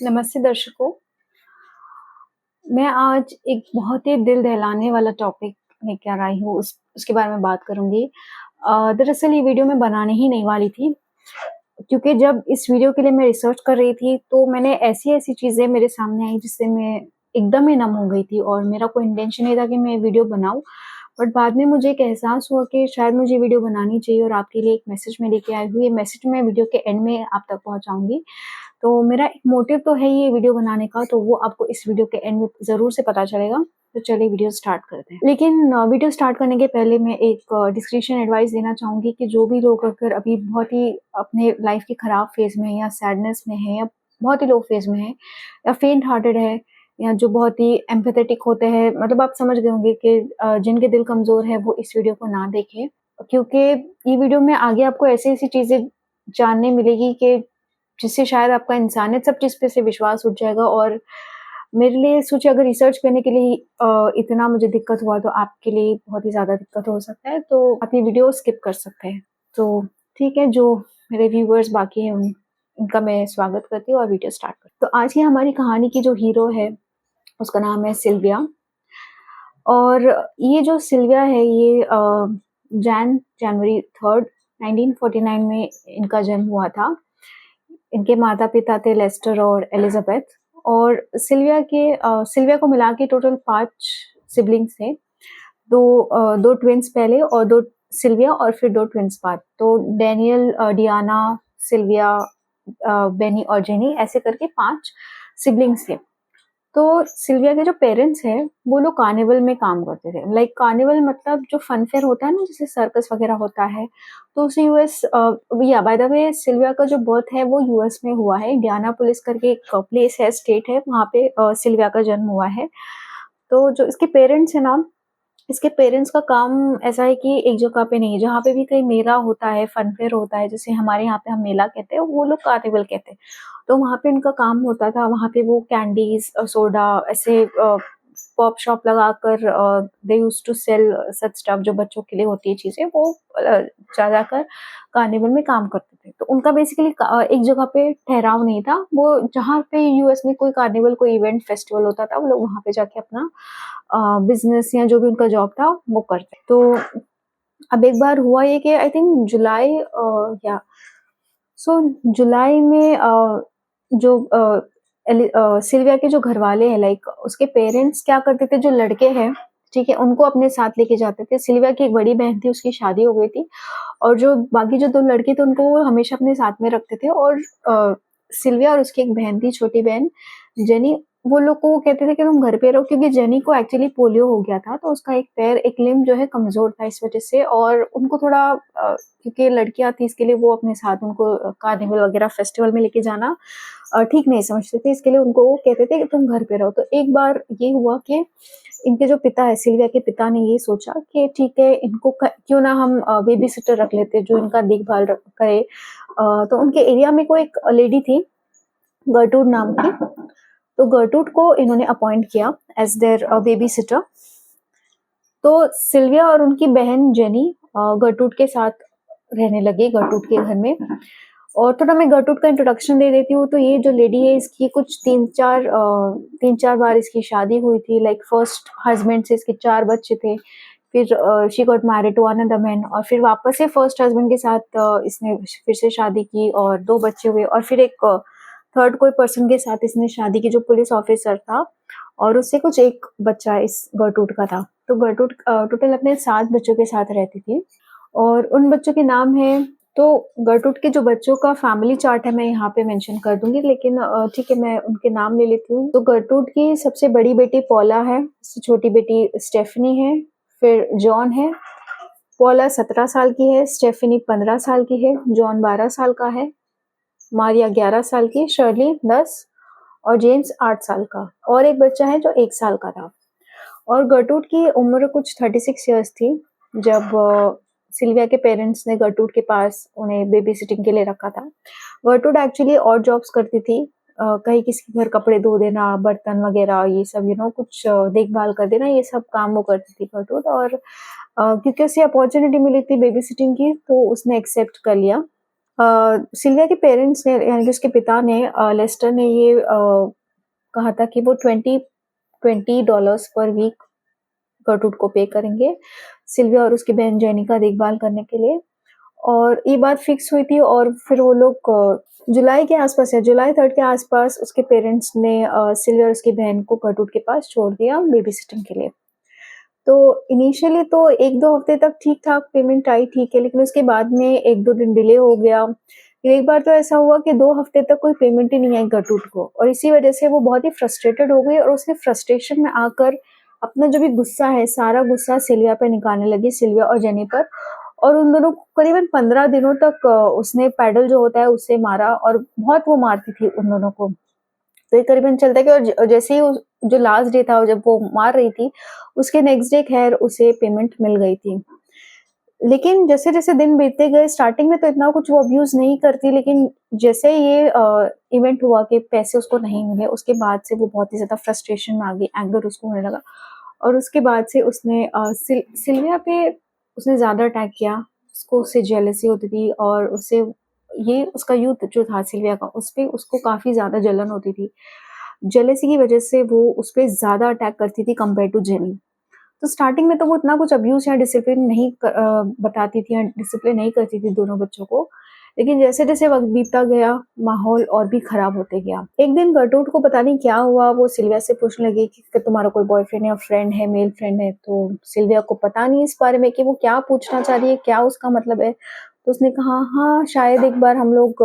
नमस्ते दर्शकों। मैं आज एक बहुत ही दिल दहलाने वाला टॉपिक लेकर आई हूँ, उसके बारे में बात करूँगी। दरअसल ये वीडियो मैं बनाने ही नहीं वाली थी, क्योंकि जब इस वीडियो के लिए मैं रिसर्च कर रही थी, तो मैंने ऐसी-ऐसी चीज़ें मेरे सामने आई जिससे मैं एकदम ही नम हो गई थी और मेरा कोई इंटेंशन नहीं था कि मैं वीडियो बनाऊँ। बट बाद में मुझे एक एहसास हुआ कि शायद मुझे वीडियो बनानी चाहिए और आपके लिए एक मैसेज मैं लेके आई हूँ। ये मैसेज मैं वीडियो के एंड में आप तक पहुँचाऊँगी। तो मेरा एक मोटिव तो है ये वीडियो बनाने का, तो वो आपको इस वीडियो के एंड में ज़रूर से पता चलेगा। तो चलिए वीडियो स्टार्ट करते हैं। लेकिन वीडियो स्टार्ट करने के पहले मैं एक डिस्क्रिप्शन एडवाइस देना चाहूँगी कि जो भी लोग अगर अभी बहुत ही अपने लाइफ़ के खराब फ़ेज़ में हैं या सैडनेस में हैं या बहुत ही लो फ़ेज़ में हैं या फेंट हार्टेड है या जो बहुत ही एम्पैथेटिक होते हैं, मतलब आप समझ गए होंगे कि जिनके दिल कमज़ोर है वो इस वीडियो को ना देखें। क्योंकि ये वीडियो में आगे आपको ऐसी-ऐसी चीज़ें जानने मिलेगी कि जिससे शायद आपका इंसानियत सब चीज़ पे से विश्वास उठ जाएगा। और मेरे लिए सोचिए, अगर रिसर्च करने के लिए इतना मुझे दिक्कत हुआ, तो आपके लिए बहुत ही ज़्यादा दिक्कत हो सकता है, तो आप ये वीडियो स्किप कर सकते हैं। तो ठीक है, जो मेरे व्यूअर्स बाकी हैं उनका मैं स्वागत करती हूँ और वीडियो स्टार्ट करती हूँ। तो आज की हमारी कहानी की जो हीरो है, उसका नाम है सिल्विया। और ये जो सिल्विया है, ये जनवरी 3 1949 में इनका जन्म हुआ था। इनके माता-पिता थे लेस्टर और एलिज़ाबेथ। और सिल्विया को मिला के टोटल 5 सिबलिंग्स थे। 2 ट्विन्स पहले और 2 सिल्विया और फिर 2 ट्विन्स बाद। तो डैनियल, डियाना, सिल्विया, बेनी और जेनी, ऐसे करके 5 सिबलिंग्स थे। तो सिल्विया के जो पेरेंट्स हैं, वो लोग कार्निवल में काम करते थे। लाइक कार्निवल मतलब जो फन फेयर होता है ना, जैसे सर्कस वगैरह होता है, तो उसे या बाय द वे सिल्विया का जो बर्थ है वो यूएस में हुआ है। इंडियानापोलिस करके एक प्लेस है, स्टेट है, वहाँ पे सिल्विया का जन्म हुआ है। तो जो इसके पेरेंट्स हैं ना, इसके पेरेंट्स का काम ऐसा है कि एक जगह पे नहीं है, जहाँ पे भी कहीं मेला होता है, फन फेयर होता है, जैसे हमारे यहाँ पे हम मेला कहते हैं, वो लोग कार्निवल कहते हैं। तो वहाँ पे उनका काम होता था, वहाँ पे वो कैंडीज़, सोडा, ऐसे पॉप शॉप लगाकर they used to sell such stuff, जो बच्चों के लिए होती है चीज़ें, वो जा जाकर कार्निवल में काम करते थे। तो उनका बेसिकली एक जगह पे ठहराव नहीं था, वो जहाँ पे यूएस में कोई कार्निवल, कोई इवेंट, फेस्टिवल होता था, वो लोग वहाँ पे जाके अपना बिज़नेस या जो भी उनका जॉब था वो करते। तो अब एक बार हुआ ये कि आई थिंक जुलाई या सो जुलाई में जो सिल्विया के जो घरवाले हैं, लाइक उसके पेरेंट्स क्या करते थे, जो लड़के हैं, ठीक है, उनको अपने साथ लेके जाते थे। सिल्विया की एक बड़ी बहन थी, उसकी शादी हो गई थी, और जो बाकी जो 2 लड़के थे उनको वो हमेशा अपने साथ में रखते थे। और सिल्विया और उसकी एक बहन थी, छोटी बहन जेनी, वो लोग को वो कहते थे कि तुम घर पे रहो, क्योंकि जेनी को एक्चुअली पोलियो हो गया था, तो उसका एक पैर, एक लिम्ब जो है कमज़ोर था इस वज़ह से। और उनको थोड़ा क्योंकि लड़कियाँ थी, इसके लिए वो अपने साथ उनको कार्निवल वगैरह फेस्टिवल में लेके जाना ठीक नहीं समझते थे, इसके लिए उनको वो कहते थे कि तुम घर पे रहो। तो एक बार ये हुआ कि इनके जो पिता है, सिल्विया के पिता ने ये सोचा कि ठीक है, इनको क्यों ना हम बेबी सिटर रख लेते जो इनका देखभाल करे। तो उनके एरिया में कोई एक लेडी थी, गर्टूड नाम की। तो गर्टूड को इन्होंने अपॉइंट किया एज देयर बेबी सिटर। तो सिल्विया और उनकी बहन जेनी गर्टूड के साथ रहने लगे, गर्टूड के घर में। और थोड़ा मैं गर्टूड का इंट्रोडक्शन दे देती हूँ। तो ये जो लेडी है, इसकी कुछ 3-4 बार इसकी शादी हुई थी। लाइक फर्स्ट हस्बैंड से इसके 4 बच्चे थे, फिर she got married to another man, और फिर वापस से फर्स्ट हस्बैंड के साथ इसने फिर से शादी की और 2 बच्चे हुए। और फिर एक थर्ड कोई पर्सन के साथ इसने शादी की, जो पुलिस ऑफिसर था, और उससे कुछ एक बच्चा इस गर्टूड का था। तो गर्टूड टोटल अपने 7 बच्चों के साथ रहती थी। और उन बच्चों के नाम हैं, तो गर्टूड के जो बच्चों का फैमिली चार्ट है मैं यहाँ पे मेंशन कर दूंगी, लेकिन ठीक है, मैं उनके नाम ले लेती हूँ। तो गर्टूड की सबसे बड़ी बेटी पॉला है, उससे छोटी बेटी स्टेफनी है, फिर जॉन है। पॉला 17 साल की है, स्टेफनी 15 साल की है, जॉन 12 साल का है, मारिया 11 साल की, शर्ली 10, और जेम्स 8 साल का, और एक बच्चा है जो 1 साल का था। और गर्टूड की उम्र कुछ 36 इयर्स थी जब सिल्विया के पेरेंट्स ने गर्टूड के पास उन्हें बेबी सिटिंग के लिए रखा था। गर्टूड एक्चुअली और जॉब्स करती थी, कहीं किसी के घर कपड़े धो देना, बर्तन वगैरह, ये सब कुछ देखभाल कर देना, ये सब काम वो करती थी गर्टूड। और क्योंकि उसे अपॉर्चुनिटी मिली थी बेबी सिटिंग की, तो उसने एक्सेप्ट कर लिया। सिल्विया के पेरेंट्स ने यानी कि उसके पिता ने लेस्टर ने ये कहा था कि वो 20 पर वीक गर्टरूड को पे करेंगे, सिल्विया और उसकी बहन जेनी का देखभाल करने के लिए। और ये बात फिक्स हुई थी और फिर वो लोग जुलाई के आसपास या जुलाई 3 के आसपास उसके पेरेंट्स ने सिल्विया और उसकी बहन को गर्टरूड के पास छोड़ दिया बेबी सिटिंग के लिए। तो इनिशियली तो 1-2 हफ्ते तक ठीक-ठाक पेमेंट आई, ठीक है, लेकिन उसके बाद में 1-2 दिन डिले हो गया। फिर एक बार तो ऐसा हुआ कि 2 हफ्ते तक कोई पेमेंट ही नहीं आई गर्टरूड को और इसी वजह से वो बहुत ही फ्रस्ट्रेटेड हो गई और उसने फ्रस्ट्रेशन में आकर अपना जो भी गुस्सा है, सारा गुस्सा सिल्विया पे निकालने लगी, सिल्विया और जेनी पर। और उन दोनों को करीबन 15 दिनों तक उसने पैडल जो होता है उससे मारा और बहुत वो मारती थी उन दोनों को। तो ये करीबन चलता गया और जैसे ही जो लास्ट डे था जब वो मार रही थी, उसके नेक्स्ट डे खैर उसे पेमेंट मिल गई थी। लेकिन जैसे-जैसे दिन बीतते गए स्टार्टिंग में तो इतना कुछ वो अब्यूज़ नहीं करती, लेकिन जैसे ये इवेंट हुआ कि पैसे उसको नहीं मिले, उसके बाद से वो बहुत ही ज़्यादा फ्रस्ट्रेशन में आ गई, एंगर उसको होने लगा और उसके बाद से उसने सिल्विया पे उसने ज़्यादा अटैक किया। उसको उससे जेलसी होती थी और उससे ये उसका यूथ जो था सिल्विया का, उसपे उसको काफ़ी ज़्यादा जलन होती थी। जेलसी की वजह से वो उसपे ज़्यादा अटैक करती थी कंपेयर टू जेनी। तो स्टार्टिंग में तो वो इतना कुछ अब्यूज़ या डिसिप्लिन नहीं बताती थी या डिसिप्लिन नहीं करती थी दोनों बच्चों को। लेकिन जैसे-जैसे वक़्त बीतता गया, माहौल और भी खराब होते गया। एक दिन गर्टरूड को पता नहीं क्या हुआ, वो सिल्विया से पूछने लगी कि तुम्हारा कोई बॉयफ्रेंड या फ्रेंड है, मेल फ्रेंड है? तो सिल्विया को पता नहीं इस बारे में कि वो क्या पूछना चाह रही है, क्या उसका मतलब है। तो उसने कहा, हाँ, शायद एक बार हम लोग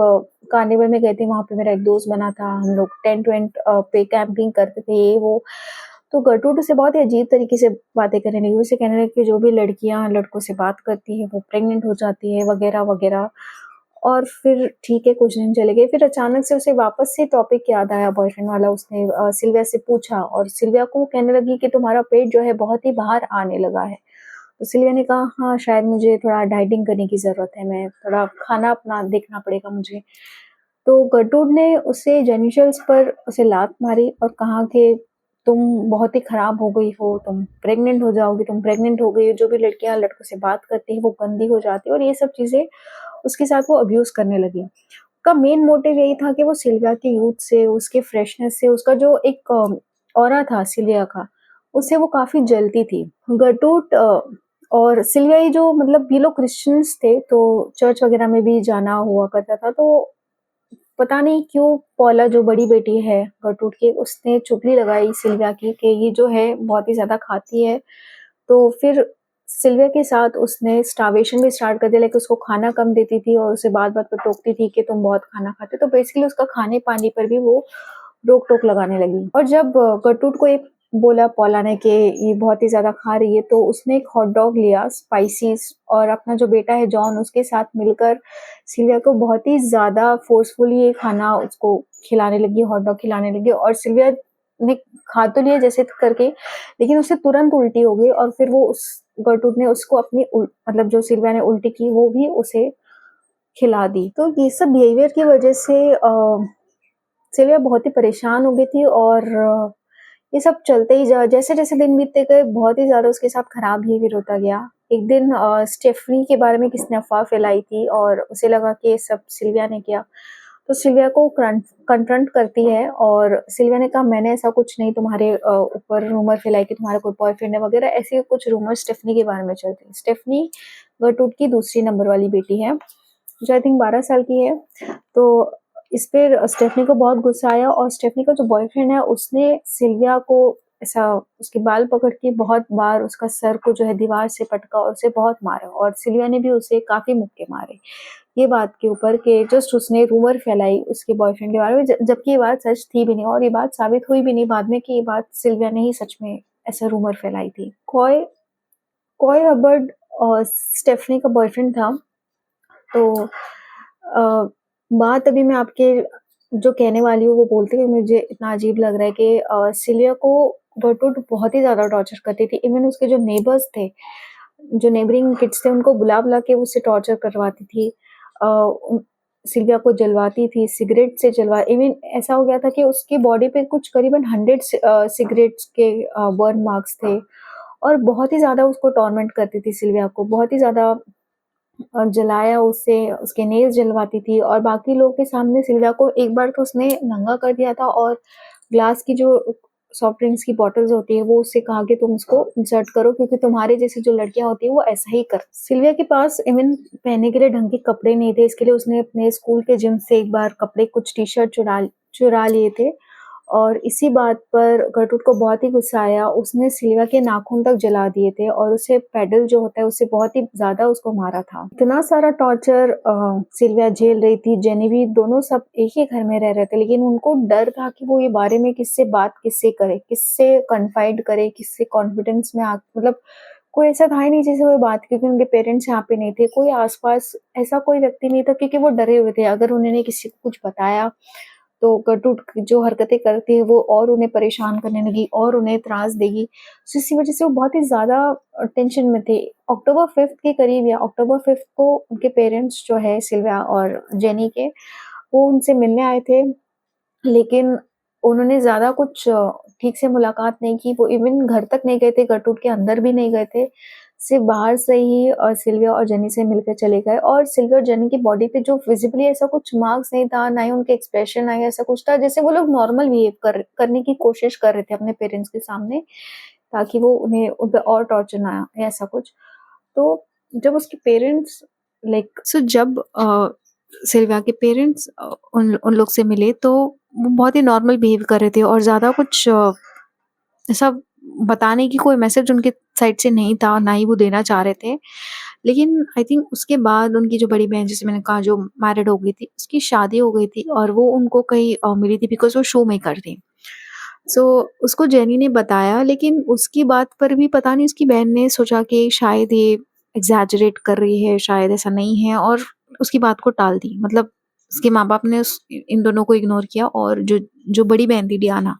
कार्निवल में गए थे, वहाँ पे मेरा एक दोस्त बना था, हम लोग टेंट वेंट पे कैंपिंग करते थे, ये वो। तो गर्टरूड उससे बहुत ही अजीब तरीके से बातें करने लगी। उसे कहने लगी कि जो भी लड़कियाँ लड़कों से बात करती हैं, वो प्रेग्नेंट हो जाती है वगैरह-वगैरह। और फिर ठीक है, कुछ दिन चले गए, फिर अचानक से उसे वापस से टॉपिक याद आया बॉयफ्रेंड वाला। उसने सिल्विया से पूछा और सिल्विया को वो कहने लगी कि तुम्हारा पेट जो है बहुत ही बाहर आने लगा है। तो सिल्विया ने कहा, हाँ, शायद मुझे थोड़ा डाइटिंग करने की ज़रूरत है, मैं थोड़ा खाना अपना देखना पड़ेगा मुझे। तो गर्टरूड ने उसे जेनिटल्स पर उसे लात मारी और कहा कि तुम बहुत ही खराब हो गई हो, तुम प्रेग्नेंट हो जाओगी, तुम प्रेग्नेंट हो गई हो, जो भी लड़कियाँ लड़कों से बात करती हैं वो गंदी हो जाती है और ये सब चीज़ें उसके साथ वो अब्यूज़ करने लगी। उसका मेन मोटिव यही था कि वो सिल्विया के यूथ से, उसके फ्रेशनेस से, उसका जो एक ऑरा था सिल्विया का, उससे वो काफ़ी जलती थी। गर्टरूड और सिल्विया ये जो मतलब ये लोग क्रिश्चियंस थे, तो चर्च वगैरह में भी जाना हुआ करता था, तो पता नहीं क्यों पॉला जो बड़ी बेटी है गर्टरूड की, उसने चुगली लगाई सिल्विया की कि ये जो है बहुत ही ज़्यादा खाती है। तो फिर सिल्विया के साथ उसने स्टार्वेशन भी स्टार्ट कर दिया, लाइक उसको खाना कम देती थी और उसे बात-बात पे टोकती थी कि तुम बहुत खाना खाते हो। तो बेसिकली उसका खाने-पानी पर भी वो रोक-टोक लगाने लगी। और जब गर्टरूड को ये बोला पॉला ने कि ये बहुत ही ज़्यादा खा रही है, तो उसने एक हॉट डॉग लिया स्पाइसीज़ और अपना जो बेटा है जॉन उसके साथ मिलकर सिल्विया को बहुत ही ज़्यादा फ़ोर्सफुली ये खाना उसको खिलाने लगी, हॉट डॉग खिलाने लगी और सिल्विया ने खा तो लिया जैसे करके, लेकिन उसे तुरंत उल्टी हो गई और फिर वो उस गर्टरूड ने उसको अपनी मतलब जो सिल्विया ने उल्टी की वो भी उसे खिला दी। तो ये सब बिहेवियर की वजह से सिल्विया बहुत ही परेशान हो गई थी और ये सब चलते ही जा जैसे-जैसे दिन बीतते गए बहुत ही ज़्यादा उसके साथ खराब बिहेवियर होता गया। एक दिन स्टेफनी के बारे में किसी ने अफ़वाह फैलाई थी और उसे लगा कि ये सब सिल्विया ने किया। तो सिल्विया को कन्फ्रंट करती है और सिल्विया ने कहा मैंने ऐसा कुछ नहीं तुम्हारे ऊपर रूमर फैलाई कि तुम्हारा कोई बॉयफ्रेंड है वगैरह, ऐसे कुछ रूमर स्टेफनी के बारे में चलते हैं। स्टेफनी गर्टरूड की दूसरी नंबर वाली बेटी है, जो आई थिंक 12 साल की है। तो इस पे स्टेफनी को बहुत गुस्सा आया और स्टेफनी का जो बॉयफ्रेंड है उसने सिल्विया को ऐसा उसके बाल पकड़ के बहुत बार उसका सर को जो है दीवार से पटका और उसे बहुत मारा और सिल्विया ने भी उसे काफ़ी मुक्के मारे। ये बात के ऊपर कि जस्ट उसने रूमर फैलाई उसके बॉयफ्रेंड के बारे में जबकि ये बात सच थी भी नहीं और ये बात साबित हुई भी नहीं बाद में कि ये बात सिल्विया ने ही सच में ऐसा रूमर फैलाई थी। कॉय कॉय हबर्ड स्टेफनी का बॉयफ्रेंड था। तो बात अभी मैं आपके जो कहने वाली हूँ वो बोलते हुए मुझे इतना अजीब लग रहा है कि सिल्विया को गर्टरूड बहुत ही ज़्यादा टॉर्चर करती थी। इवन उसके जो नेबर्स थे, जो नेबरिंग किड्स थे उनको बुला-बुला के उससे टॉर्चर करवाती थी। अ, उन सिल्विया को जलवाती थी, सिगरेट से जलवा इवन ऐसा हो गया था कि उसकी बॉडी पे कुछ करीबन 100 सिगरेट्स के बर्न मार्क्स थे और बहुत ही ज़्यादा उसको टॉर्मेंट करती थी सिल्विया को, बहुत ही ज़्यादा और जलाया उसे, उसके नेल्स जलवाती थी और बाकी लोगों के सामने सिल्विया को एक बार तो उसने नंगा कर दिया था और ग्लास की जो सॉफ्ट ड्रिंक्स की बॉटल्स होती है वो उससे कहा कि तुम इसको इंसर्ट करो क्योंकि तुम्हारे जैसी जो लड़कियां होती है वो ऐसा ही कर। सिल्विया के पास इवन पहनने के लिए ढंग के कपड़े नहीं थे, इसके लिए उसने अपने स्कूल के जिम से एक बार कपड़े कुछ टी शर्ट चुरा चुरा लिए थे और इसी बात पर गर्टरूड को बहुत ही गुस्सा आया। उसने सिल्विया के नाखून तक जला दिए थे और उसे पेडल जो होता है उससे बहुत ही ज़्यादा उसको मारा था। इतना सारा टॉर्चर सिल्विया झेल रही थी, जेनेविव दोनों सब एक ही घर में रह रहे थे, लेकिन उनको डर था कि वो ये बारे में किससे बात किससे करे, किससे कन्फाइड करे, किससे कॉन्फिडेंस में मतलब कोई ऐसा था ही नहीं जिससे वो बात, क्योंकि उनके पेरेंट्स यहाँ पे नहीं थे, कोई आसपास ऐसा कोई व्यक्ति नहीं था क्योंकि वो डरे हुए थे। अगर उन्होंने किसी को कुछ बताया तो गर्टरूड जो हरकतें करती है वो और उन्हें परेशान करने लगी और उन्हें त्रास देगी। तो इसी वजह से वो बहुत ही ज़्यादा टेंशन में थे। अक्टूबर 5th के करीब या अक्टूबर 5th को उनके पेरेंट्स जो है सिल्विया और जेनी के, वो उनसे मिलने आए थे, लेकिन उन्होंने ज़्यादा कुछ ठीक से मुलाकात नहीं की। वो इवन घर तक नहीं गए थे, गर्टरूड के अंदर भी नहीं गए थे। सिर्फ़ बाहर से ही सिल्विया और जेनी से मिलकर चले गए और सिल्विया और जेनी की बॉडी पे जो विज़िबली ऐसा कुछ मार्क्स नहीं था, ना ही उनके एक्सप्रेशन, ना ही ऐसा कुछ था, जैसे वो लोग नॉर्मल बिहेव करने की कोशिश कर रहे थे अपने पेरेंट्स के सामने, ताकि वो उन पे और टॉर्चर ना आए, ऐसा कुछ। तो जब उसके पेरेंट्स जब सिल्विया के पेरेंट्स उन उन लोग से मिले तो वो बहुत ही नॉर्मल बिहेव कर रहे थे और ज़्यादा कुछ ऐसा बताने की कोई मैसेज उनके साइड से नहीं था, ना ही वो देना चाह रहे थे। लेकिन आई थिंक उसके बाद उनकी जो बड़ी बहन, जैसे मैंने कहा, जो मैरिड हो गई थी, उसकी शादी हो गई थी और वो उनको कहीं मिली थी बिकॉज़ वो शो मेकर थी। सो उसको जेनी ने बताया, लेकिन उसकी बात पर भी पता नहीं उसकी बहन ने सोचा कि शायद ये एग्ज़ैजरेट कर रही है, शायद ऐसा नहीं है, और उसकी बात को टाल दी। मतलब उसके माँ-बाप ने उस इन दोनों को इग्नोर किया और जो जो बड़ी बहन थी डियाना,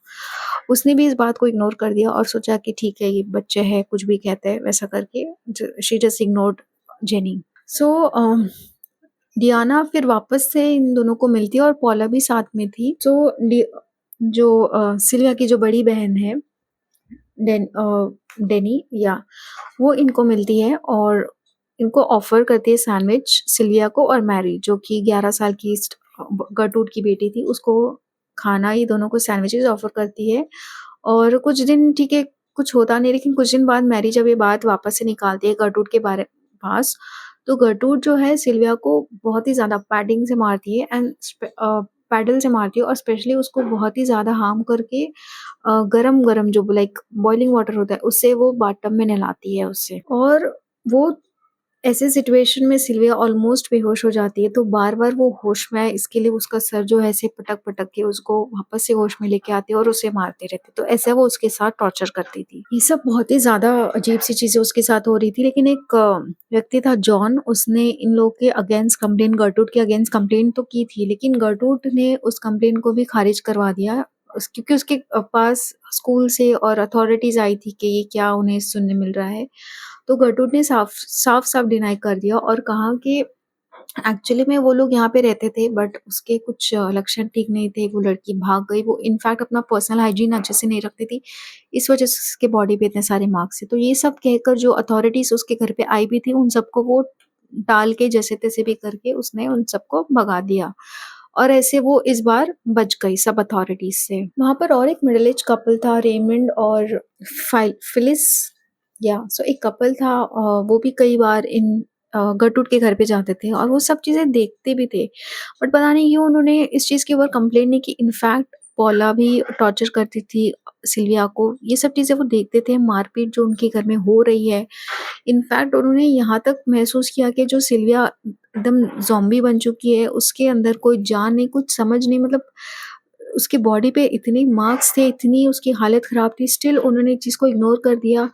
उसने भी इस बात को इग्नोर कर दिया और सोचा कि ठीक है, ये बच्चे हैं, कुछ भी कहते हैं, वैसा करके she just ignored jenny. So Diana फिर वापस से इन दोनों को मिलती है और पॉला भी साथ में थी। सो सिल्विया की जो बड़ी बहन है, डेनी, या वो इनको मिलती है और इनको ऑफर करती है सैंडविच, सिल्विया को और मैरी, जो कि 11 साल की गर्टरूड की बेटी थी, उसको खाना, ये दोनों को सैंडविचेस ऑफर करती है। और कुछ दिन ठीक है, कुछ होता नहीं, लेकिन कुछ दिन बाद मैरी जब ये बात वापस से निकालती है गर्टरूड के बारे पास, तो गर्टरूड जो है सिल्विया को बहुत ही ज़्यादा पैडिंग से मारती है एंड पैडल से मारती है और स्पेशली उसको बहुत ही ज़्यादा हार्म करके गरम-गरम जो लाइक बॉइलिंग वाटर होता है, उससे वो बाथटब में नहलाती है उससे। और वो ऐसे सिचुएशन में सिल्विया ऑलमोस्ट बेहोश हो जाती है, तो बार-बार वो होश में आए इसके लिए उसका सर जो है ऐसे पटक-पटक के उसको वापस से होश में लेके आती है और उसे मारते रहते। तो ऐसा वो उसके साथ टॉर्चर करती थी। ये सब बहुत ही ज़्यादा अजीब-सी चीज़ें उसके साथ हो रही थी, लेकिन एक व्यक्ति था जॉन, उसने इन लोगों के अगेंस्ट कंप्लेंट, गर्टरूड के अगेंस्ट कंप्लेंट तो की थी, लेकिन गर्टरूड ने उस कंप्लेंट को भी खारिज करवा दिया। क्योंकि उसके पास स्कूल से और अथॉरिटीज़ आई थी कि ये क्या उन्हें सुनने मिल रहा है। तो गर्टरूड ने साफ-साफ डिनाई कर दिया और कहा कि एक्चुअली में वो लोग यहाँ पे रहते थे, बट उसके कुछ लक्षण ठीक नहीं थे, वो लड़की भाग गई, वो इनफैक्ट अपना पर्सनल हाइजीन अच्छे से नहीं रखती थी, इस वजह से उसके बॉडी पे इतने सारे मार्क्स थे। तो ये सब कहकर जो अथॉरिटीज़ उसके घर पे आई भी थी, उन सबको वो टाल के जैसे-तैसे भी करके उसने उन सबको भगा दिया और ऐसे वो इस बार बच गई सब अथॉरिटीज़ से। वहाँ पर और एक मिडल एज कपल था, रेमंड और फिलिस, सो एक कपल था, वो भी कई बार इन गर्टरूड के घर पे जाते थे और वो सब चीज़ें देखते भी थे। बट पता नहीं क्यों उन्होंने इस चीज़ के ऊपर कंप्लेंट नहीं की। इनफैक्ट पॉला भी टॉर्चर करती थी सिल्विया को। ये सब चीज़ें वो देखते थे, मारपीट जो उनके घर में हो रही है। इनफैक्ट उन्होंने यहाँ तक महसूस किया कि जो सिल्विया एकदम ज़ॉम्बी बन चुकी है, उसके अंदर कोई जान नहीं, कुछ समझ नहीं, मतलब उसकी बॉडी पे इतने मार्क्स थे, इतनी उसकी हालत ख़राब थी, स्टिल उन्होंने इस चीज़ को इग्नोर कर दिया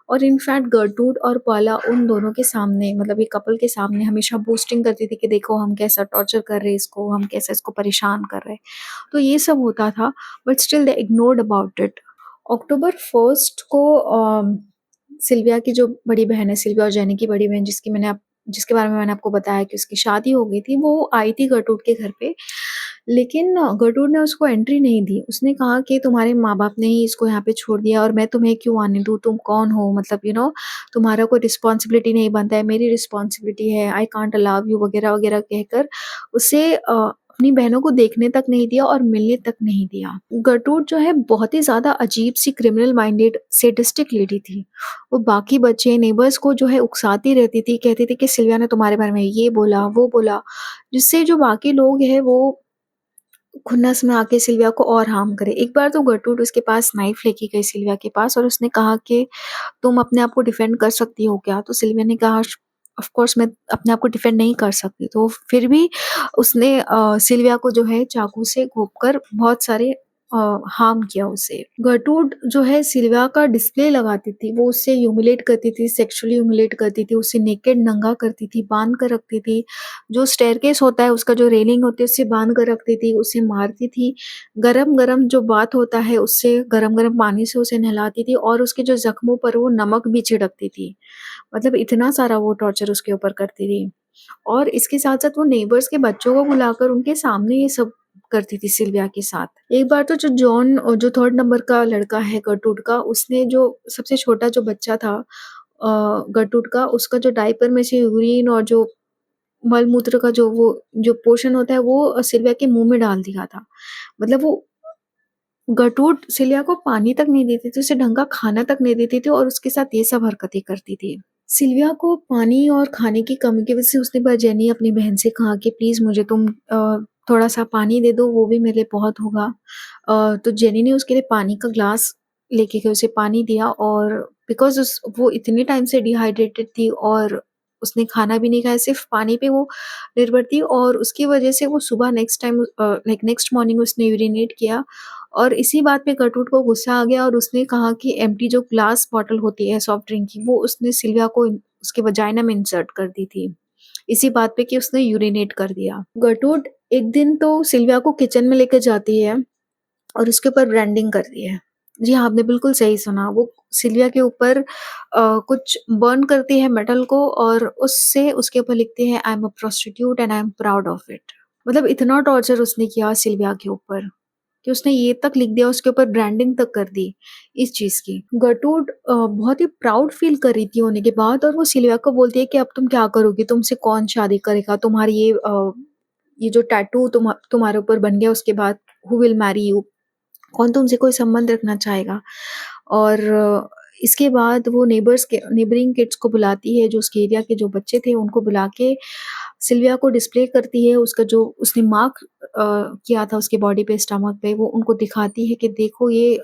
और इनफैक्ट गर्टरूड और पॉला उन दोनों के सामने, मतलब ये कपल के सामने हमेशा बूस्टिंग करती थी कि देखो हम कैसा टॉर्चर कर रहे हैं इसको, हम कैसे इसको परेशान कर रहे हैं। तो ये सब होता था, but still they ignored about it. October 1st को सिल्विया की जो बड़ी बहन है, सिल्विया और जेनी की बड़ी बहन, जिसके बारे में मैंने आपको बताया कि उसकी शादी हो गई थी, वो आई थी गर्टरूड के घर पे। लेकिन गरुड़ ने उसको एंट्री नहीं दी। उसने कहा कि तुम्हारे माँ-बाप ने ही इसको यहाँ पे छोड़ दिया और मैं तुम्हें क्यों आने दूँ? तुम कौन हो? मतलब तुम्हारा कोई रिस्पॉन्सिबिलिटी नहीं बनता है, मेरी रिस्पॉन्सिबिलिटी है, आई कांट अलाउ यू वगैरह-वगैरह कहकर उसे अपनी बहनों को देखने तक नहीं दिया और मिलने तक नहीं दिया। गर्टरूड जो है बहुत ही ज़्यादा अजीब-सी क्रिमिनल माइंडेड सैडिस्टिक लेडी थी। वो बाकी बच्चे नेबर्स को जो है उकसाती रहती थी, कहती थी कि सिल्विया ने तुम्हारे बारे में ये बोला, वो बोला, जिससे जो बाकी लोग हैं वो खुन्नस में आके सिल्विया को और हार्म करे। एक बार तो गर्टरूड उसके पास नाइफ लेके गई सिल्विया के पास और उसने कहा कि तुम अपने आप को डिफेंड कर सकती हो क्या? तो सिल्विया ने कहा ऑफ कोर्स मैं अपने आप को डिफेंड नहीं कर सकती। तो फिर भी उसने सिल्विया को जो है चाकू से घोंपकर बहुत सारे हार्म किया उसे। गर्टरूड जो है सिल्विया का डिस्प्ले लगाती थी, वो उससे ह्यूमिलेट करती थी, सेक्सुअली ह्यूमिलेट करती थी, उसे नेकेड नंगा करती थी, बाँध कर रखती थी। जो स्टेयरकेस होता है उसका जो रेलिंग होती है उससे बाँध कर रखती थी, उसे मारती थी। गरम-गरम जो बात होता है उससे गरम-गरम पानी से उसे नहलाती थी और उसके जो ज़ख्मों पर वो नमक भी छिड़कती थी। मतलब इतना सारा वो टॉर्चर उसके ऊपर करती थी। और इसके साथ-साथ वो नेबर्स के बच्चों को बुलाकर उनके सामने ये सब करती थी सिल्विया के साथ। एक बार तो जो जॉन जो 3rd नंबर का लड़का है गर्टरूड का, उसने जो सबसे छोटा जो बच्चा था गर्टरूड का, उसका जो डायपर में से यूरिन और जो मल-मूत्र का जो पोर्शन होता है वो सिल्विया के मुँह में डाल दिया था। मतलब वो गर्टरूड सिल्विया को पानी तक नहीं देती थी, उसे ढंग का खाना तक नहीं देती थी और उसके साथ ये सब हरकतें करती थी। सिल्विया को पानी और खाने की कमी की वजह से उसने एक बार जेनी अपनी बहन से कहा कि प्लीज़ मुझे तुम थोड़ा-सा पानी दे दो, वो भी मेरे लिए बहुत होगा। तो जेनी ने उसके लिए पानी का ग्लास लेके गई, उसे पानी दिया और बिकॉज़ उस वो इतने टाइम से डिहाइड्रेटेड थी और उसने खाना भी नहीं खाया, सिर्फ़ पानी पे वो निर्भर थी और उसकी वजह से वो सुबह next time like next morning उसने यूरिनेट किया और इसी बात पे गर्टरूड को गुस्सा आ गया और उसने कहा कि एम्प्टी जो ग्लास बॉटल होती है सॉफ्ट ड्रिंक की, वो उसने सिल्विया को उसके वजाइना में इंसर्ट कर दी थी। इसी बात पे कि उसने यूरिनेट कर दिया। गर्टरूड एक दिन तो सिल्विया को किचन में लेके जाती है और उसके ऊपर ब्रांडिंग करती है। जी हाँ, आपने बिल्कुल सही सुना। वो सिल्विया के ऊपर कुछ बर्न करती है मेटल को और उससे उसके ऊपर लिखती है I am a prostitute and I am proud of it. मतलब इतना टॉर्चर उसने किया सिल्विया के ऊपर कि उसने ये तक लिख दिया, उसके ऊपर ब्रांडिंग तक कर दी इस चीज़ की। गर्टरूड बहुत ही प्राउड फ़ील कर रही थी होने के बाद और वो सिल्विया को बोलती है कि अब तुम क्या करोगी? तुमसे कौन शादी करेगा? तुम्हारी ये जो टैटू तुम्हारे ऊपर बन गया उसके बाद हू विल मैरी यू? कौन तुमसे कोई संबंध रखना चाहेगा? और इसके बाद वो नेबरिंग किड्स को बुलाती है, जो उसके एरिया के जो बच्चे थे उनको बुला के सिल्विया को डिस्प्ले करती है, उसका जो उसने मार्क किया था उसके बॉडी पे, स्टमक पे, वो उनको दिखाती है कि देखो ये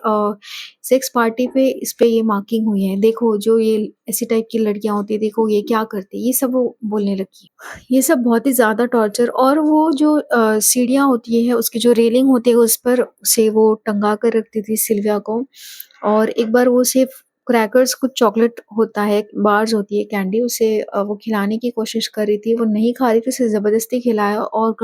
सेक्स पार्टी पे इस पे ये मार्किंग हुई है, देखो जो ये ऐसी टाइप की लड़कियाँ होती हैं, देखो ये क्या करती है, ये सब वो बोलने लगी। ये सब बहुत ही ज़्यादा टॉर्चर और वो जो सीढ़ियाँ होती है, उसकी जो रेलिंग होती है, उस पर से वो टंगा कर रखती थी सिल्विया को और एक बार वो सिर्फ़ क्रैकर्स कुछ चॉकलेट होता है, बार्स होती है कैंडी, उसे वो खिलाने की कोशिश कर रही थी, वो नहीं खा रही थी, उसे ज़बरदस्ती खिलाया और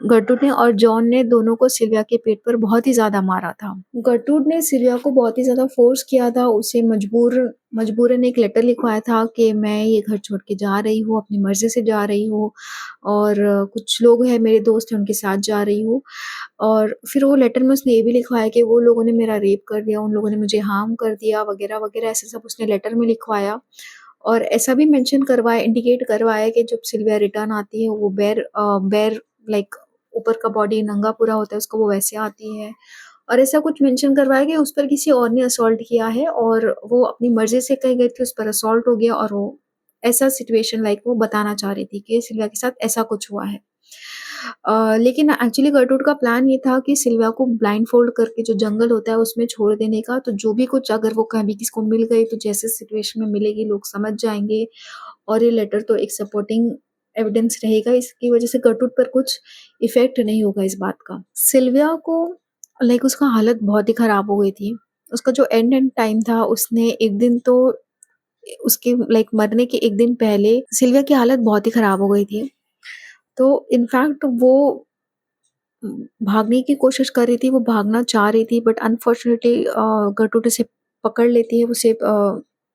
गर्टरूड ने और जॉन ने दोनों को सिल्विया के पेट पर बहुत ही ज़्यादा मारा था। गर्टरूड ने सिल्विया को बहुत ही ज़्यादा फ़ोर्स किया था, उसे मजबूरन एक लेटर लिखवाया था कि मैं ये घर छोड़ के जा रही हूँ, अपनी मर्ज़ी से जा रही हूँ और कुछ लोग हैं मेरे दोस्त हैं उनके साथ जा रही हूँ। और फिर वो लेटर में उसने ये भी लिखवाया कि वो लोगों ने मेरा रेप कर दिया, उन लोगों ने मुझे हार्म कर दिया वगैरह-वगैरह ऐसे सब उसने लेटर में लिखवाया। और ऐसा भी मेंशन करवाया इंडिकेट करवाया कि जब सिल्विया रिटर्न आती है वो बेयर लाइक ऊपर का बॉडी नंगा पूरा होता है उसका वो वैसे आती है। और ऐसा कुछ मेंशन करवाया कि उस पर किसी और ने असॉल्ट किया है और वो अपनी मर्ज़ी से कहीं गई थी, उस पर असॉल्ट हो गया और वो ऐसा सिचुएशन लाइक वो बताना चाह रही थी कि सिल्विया के साथ ऐसा कुछ हुआ है। लेकिन एक्चुअली गर्टरूड का प्लान ये था कि सिल्विया को ब्लाइंडफोल्ड करके जो जंगल होता है उसमें छोड़ देने का, तो जो भी कुछ अगर वो कभी किसी को मिल गई तो जैसे सिचुएशन में मिलेगी लोग समझ जाएँगे और ये लेटर तो एक सपोर्टिंग एविडेंस रहेगा, इसकी वजह से गर्टरूड पर कुछ इफ़ेक्ट नहीं होगा इस बात का। सिल्विया को लाइक उसका हालत बहुत ही खराब हो गई थी। उसका जो एंड टाइम था उसने एक दिन तो उसके लाइक मरने के 1 दिन पहले सिल्विया की हालत बहुत ही खराब हो गई थी। तो इनफैक्ट वो भागने की कोशिश कर रही थी, वो भागना चाह रही थी बट अनफॉर्च्यूनेटली गर्टरूड उसे पकड़ लेती है, उसे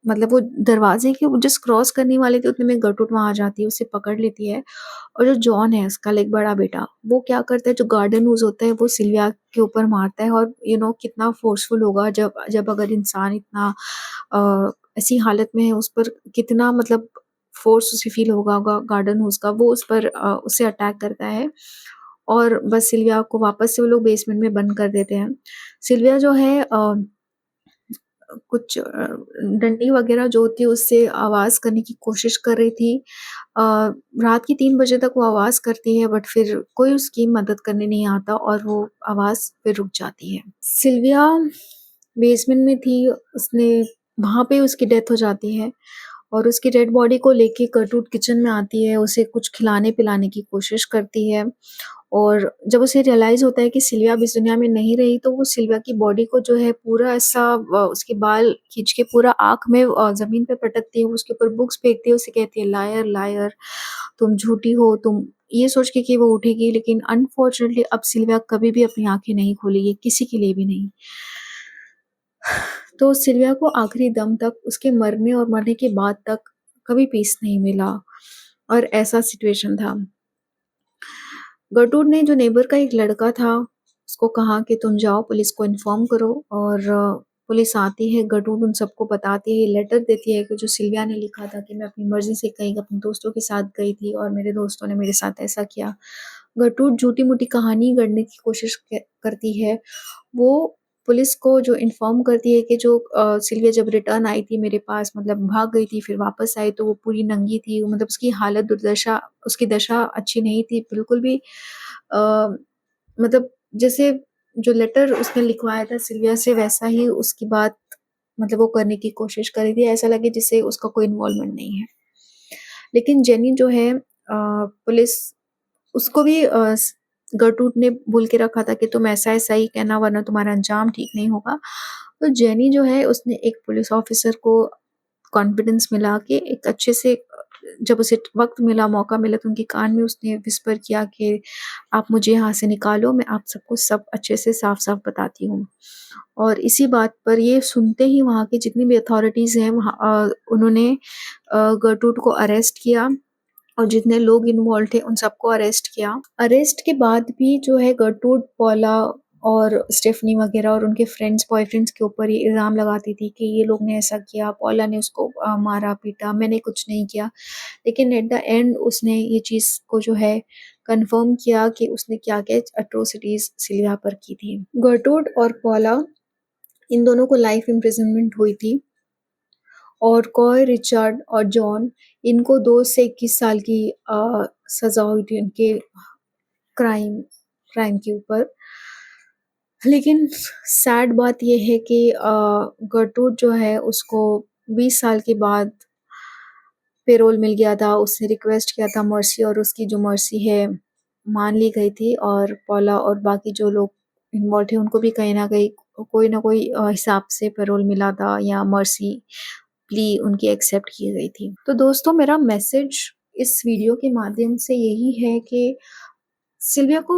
मतलब वो दरवाज़े के जस्ट क्रॉस करने वाले थे उतने में गर्टरूट वहाँ आ जाती है, उसे पकड़ लेती है। और जो जॉन है उसका लाइक बड़ा बेटा, वो क्या करता है, जो गार्डन हूज़ होता है वो सिल्विया के ऊपर मारता है। और कितना फ़ोर्सफुल होगा जब जब अगर इंसान इतना ऐसी हालत में है, उस पर कितना मतलब फ़ोर्स उसे फ़ील होगा गार्डन हूज़ का, वो उस पर उसे अटैक करता है। और बस सिल्विया को वापस से वो लोग बेसमेंट में बंद कर देते हैं। सिल्विया जो है कुछ डंडी वगैरह जो होती है उससे आवाज़ करने की कोशिश कर रही थी। अ, रात के 3 बजे तक वो आवाज़ करती है, बट फिर कोई उसकी मदद करने नहीं आता और वो आवाज़ फिर रुक जाती है। सिल्विया बेसमेंट में थी, उसने वहाँ पे उसकी डेथ हो जाती है। और उसकी डेड बॉडी को लेके करतूत किचन में आती है, उसे कुछ खिलाने-पिलाने की कोशिश करती है। और जब उसे रियलाइज़ होता है कि सिल्विया अब इस दुनिया में नहीं रही, तो वो सिल्विया की बॉडी को जो है पूरा ऐसा उसके बाल खींच के पूरा आँख में ज़मीन पे पटकती है, उसके ऊपर बुक्स फेंकती है, उसे कहती है, "लायर, लायर, तुम झूठी हो, तुम।" ये सोच के कि वो उठेगी, लेकिन अनफॉर्चुनेटली अब सिल्विया कभी भी अपनी आँखें नहीं खोलेगी, किसी के लिए भी नहीं। तो सिल्विया को आखिरी दम तक, उसके मरने और मरने के बाद तक कभी पीस नहीं मिला, और ऐसा सिचुएशन था। गर्टूड ने, जो नेबर का एक लड़का था, उसको कहा कि तुम जाओ पुलिस को इन्फॉर्म करो। और पुलिस आती है, गर्टूड उन सबको बताती है, लेटर देती है कि जो सिल्विया ने लिखा था कि मैं अपनी मर्ज़ी से कहीं अपने दोस्तों के साथ गई थी और मेरे दोस्तों ने मेरे साथ ऐसा किया। गर्टूड झूठी-मूठी कहानी गढ़ने की कोशिश करती है। वो पुलिस को जो इन्फॉर्म करती है कि जो सिल्विया जब रिटर्न आई थी मेरे पास, मतलब भाग गई थी, फिर वापस आई तो वो पूरी नंगी थी, मतलब उसकी हालत दुर्दशा, उसकी दशा अच्छी नहीं थी बिल्कुल भी। अ, मतलब जैसे जो लेटर उसने लिखवाया था सिल्विया से, वैसा ही उसकी बात मतलब वो करने की कोशिश कर रही थी, ऐसा लगे जैसे उसका कोई इन्वॉल्वमेंट नहीं है। लेकिन जेनी जो है, पुलिस उसको भी गर्टरूड ने बोल के रखा था कि तुम ऐसा-ऐसा ही कहना, वरना तुम्हारा अंजाम ठीक नहीं होगा। तो जेनी जो है, उसने एक पुलिस ऑफ़िसर को कॉन्फिडेंस मिला के एक अच्छे से, जब उसे वक़्त मिला, मौका मिला, तो उनके कान में उसने विस्पर किया कि आप मुझे यहाँ से निकालो, मैं आप सबको सब अच्छे से साफ-साफ बताती हूँ। और इसी बात पर ये सुनते ही वहाँ की जितनी भी अथॉरिटीज़ हैं, उन्होंने गर्टरूड को अरेस्ट किया और जितने लोग इन्वॉल्व थे उन सबको अरेस्ट किया। अरेस्ट के बाद भी जो है गर्टरूड, पॉला और स्टेफनी वगैरह और उनके फ्रेंड्स, बॉयफ्रेंड्स के ऊपर ये इल्ज़ाम लगाती थी कि ये लोग ने ऐसा किया, पॉला ने उसको मारा-पीटा, मैंने कुछ नहीं किया। लेकिन एट द एंड उसने ये चीज़ को जो है कन्फर्म किया कि उसने क्या-क्या एट्रोसिटीज़ सिल्विया पर की थी। गर्टरूड और पॉला, इन दोनों को लाइफ इम्प्रिज़नमेंट हुई थी। और कॉय, रिचर्ड और जॉन, इनको 2 से 21 साल की सज़ा हुई थी उनके क्राइम क्राइम के ऊपर। लेकिन सैड बात ये है कि गर्टरूड जो है, उसको 20 साल के बाद पैरोल मिल गया था। उसने रिक्वेस्ट किया था मर्सी, और उसकी जो मर्सी है मान ली गई थी। और पॉला और बाकी जो लोग इन्वॉल्व थे उनको भी कहीं न कहीं कोई न कोई हिसाब से पैरोल मिला था, या मर्सी प्ली उनकी एक्सेप्ट की गई थी। तो दोस्तों, मेरा मैसेज इस वीडियो के माध्यम से यही है कि सिल्विया को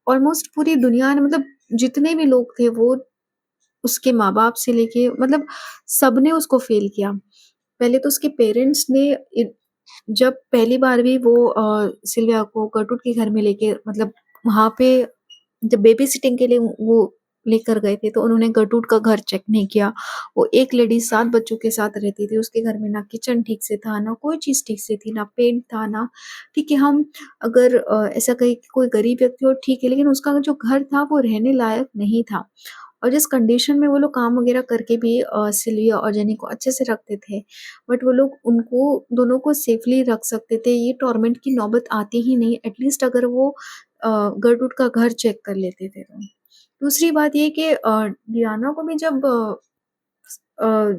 ऑलमोस्ट पूरी दुनिया ने, मतलब जितने भी लोग थे, वो उसके माँ-बाप से लेके, मतलब सबने उसको फ़ेल किया। पहले तो उसके पेरेंट्स ने जब पहली बार भी वो सिल्विया को गर्टरूड के घर में लेके, मतलब वहाँ पे जब बेबी सिटिंग के लिए वो लेकर गए थे, तो उन्होंने गर्टरूड का घर चेक नहीं किया। वो एक लेडी 7 बच्चों के साथ रहती थी, उसके घर में ना किचन ठीक से था, ना कोई चीज़ ठीक से थी, ना पेंट था, ना ठीक है, हम अगर ऐसा कहें कि कोई गरीब व्यक्ति हो ठीक है, लेकिन उसका जो घर था वो रहने लायक नहीं था। और जिस कंडीशन में वो लोग काम वगैरह करके भी सिल्विया और जेनी को अच्छे से रखते थे, बट वो लोग उनको दोनों को सेफली रख सकते थे, ये टॉर्मेंट की नौबत आती ही नहीं, एटलीस्ट अगर वो गर्टरूड का घर चेक कर लेते थे तो। दूसरी बात ये कि डियाना को भी जब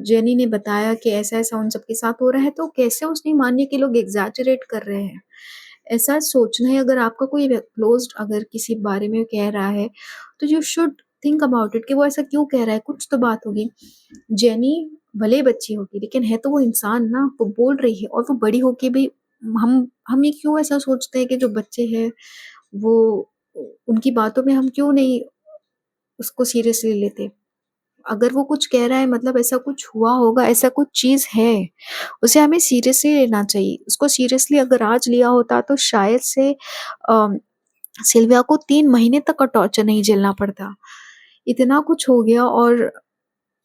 जेनी ने बताया कि ऐसा-ऐसा उन सबके साथ हो रहा है, तो कैसे उसने मानी कि लोग एग्ज़ैजरेट कर रहे हैं। ऐसा सोचना है, अगर आपका कोई क्लोज़्ड अगर किसी बारे में कह रहा है, तो you should think about it कि वो ऐसा क्यों कह रहा है, कुछ तो बात होगी। जेनी भले ही बच्ची होगी, लेकिन है तो वो इंसान ना, वो बोल रही है, और वो बड़ी होके भी हम ये क्यों ऐसा सोचते हैं कि जो बच्चे हैं, वो उनकी बातों में हम क्यों नहीं उसको सीरियसली लेते। अगर वो कुछ कह रहा है मतलब ऐसा कुछ हुआ होगा, ऐसा कुछ चीज़ है, उसे हमें सीरियसली लेना चाहिए। उसको सीरियसली अगर आज लिया होता तो शायद से सिल्विया को 3 महीने तक का टॉर्चर नहीं झेलना पड़ता। इतना कुछ हो गया और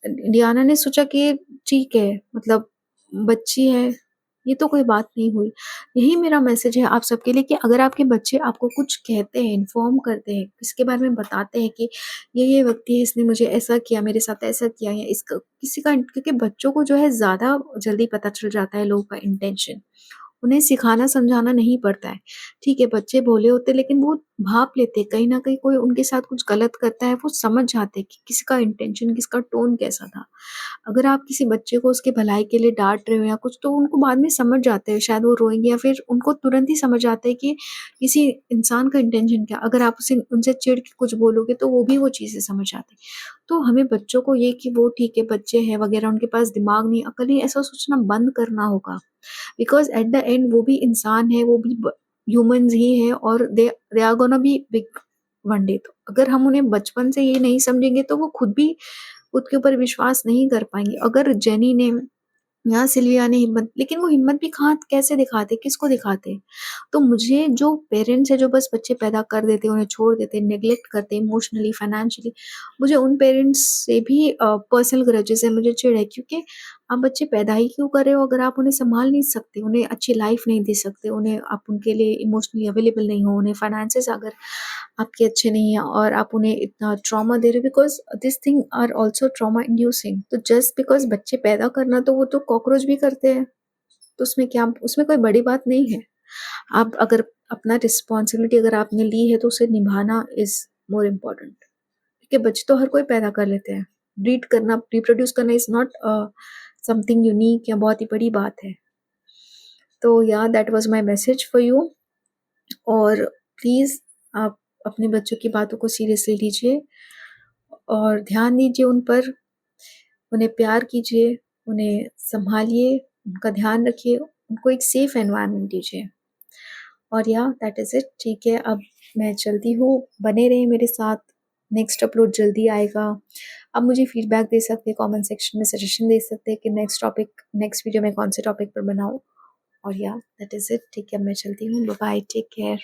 डियाना ने सोचा कि ठीक है, मतलब बच्ची है, ये तो कोई बात नहीं हुई। यही मेरा मैसेज है आप सबके लिए कि अगर आपके बच्चे आपको कुछ कहते हैं, इन्फॉर्म करते हैं, किसी के बारे में बताते हैं कि ये व्यक्ति है, इसने मुझे ऐसा किया, मेरे साथ ऐसा किया या इसका किसी का, क्योंकि बच्चों को जो है ज़्यादा जल्दी पता चल जाता है लोगों का इंटेंशन। उन्हें सिखाना-समझाना नहीं पड़ता है। ठीक है, बच्चे भोले होते हैं लेकिन वो भाँप लेते हैं, कहीं न कहीं कोई उनके साथ कुछ गलत करता है, वो समझ जाते हैं कि किसका इंटेंशन, किसका टोन कैसा था। अगर आप किसी बच्चे को उसके भलाई के लिए डाँट रहे हो या कुछ, तो उनको बाद में समझ जाते हैं, शायद वो रोएँगे या फिर उनको तुरंत ही समझ आता है कि किसी इंसान का इंटेंशन क्या। अगर आप उसे उनसे चिढ़ के कुछ बोलोगे तो वो भी वो चीज़ें समझ आते हैं। तो हमें बच्चों को ये कि वो ठीक है, बच्चे हैं वगैरह, उनके पास दिमाग नहीं, अकल नहीं, ऐसा सोचना बंद करना होगा। बिकॉज़ एट द एंड वो भी इंसान है, वो भी ह्यूमन्स ही हैं और they are gonna be big one day. तो अगर हम उन्हें बचपन से ये नहीं समझेंगे तो वो खुद भी खुद के ऊपर विश्वास नहीं कर पाएँगे। अगर जेनी ने या सिल्विया ने हिम्मत, लेकिन वो हिम्मत भी कहाँ कैसे दिखाते, किसको दिखाते? तो मुझे जो पेरेंट्स हैं जो बस बच्चे पैदा कर देते हैं, उन्हें छोड़ देते हैं, नेग्लेक्ट करते हैं इमोशनली, फाइनेंशियली, मुझे उन पेरेंट्स से भी पर्सनल ग्रजेस है, मुझे चिढ़ है, क्योंकि आप बच्चे पैदा ही क्यों कर रहे हो अगर आप उन्हें सँभाल नहीं सकते, उन्हें अच्छी लाइफ़ नहीं दे सकते, उन्हें आप उनके लिए इमोशनली अवेलेबल नहीं हो, उन्हें फाइनेंसेस अगर आपके अच्छे नहीं हैं और आप उन्हें इतना ट्रॉमा दे रहे हो, because this thing are also trauma inducing. तो जस्ट बिकॉज़ बच्चे पैदा करना, तो वो तो कॉकरोच भी करते हैं, तो उसमें कोई बड़ी बात नहीं है। आप अगर अपना रिस्पॉन्सिबिलिटी अगर आपने ली है तो उसे निभाना इज़ मोर इम्पोर्टेंट। क्योंकि बच्चे तो हर कोई पैदा कर लेते हैं। ब्रीड करना, रिप्रोड्यूस करना इज़ नॉट समथिंग यूनिक या बहुत ही बड़ी बात है। तो या that was my message for you. और प्लीज़ आप अपने बच्चों की बातों को सीरियसली लीजिए और ध्यान दीजिए उन पर, उन्हें प्यार कीजिए, उन्हें सँभालिए, उनका ध्यान रखिए, उनको एक सेफ एनवायरनमेंट दीजिए। और या दैट इज़ इट, ठीक है, अब मैं चलती हूँ, बने रहिए मेरे साथ, नेक्स्ट अपलोड जल्दी आएगा। आप मुझे फीडबैक दे सकते हैं, कमेंट सेक्शन में सजेशन दे सकते हैं कि नेक्स्ट वीडियो मैं कौन से टॉपिक पर बनाऊँ। और या दैट इज़ इट, ठीक है, अब मैं चलती हूँ, बाय बाय, टेक केयर।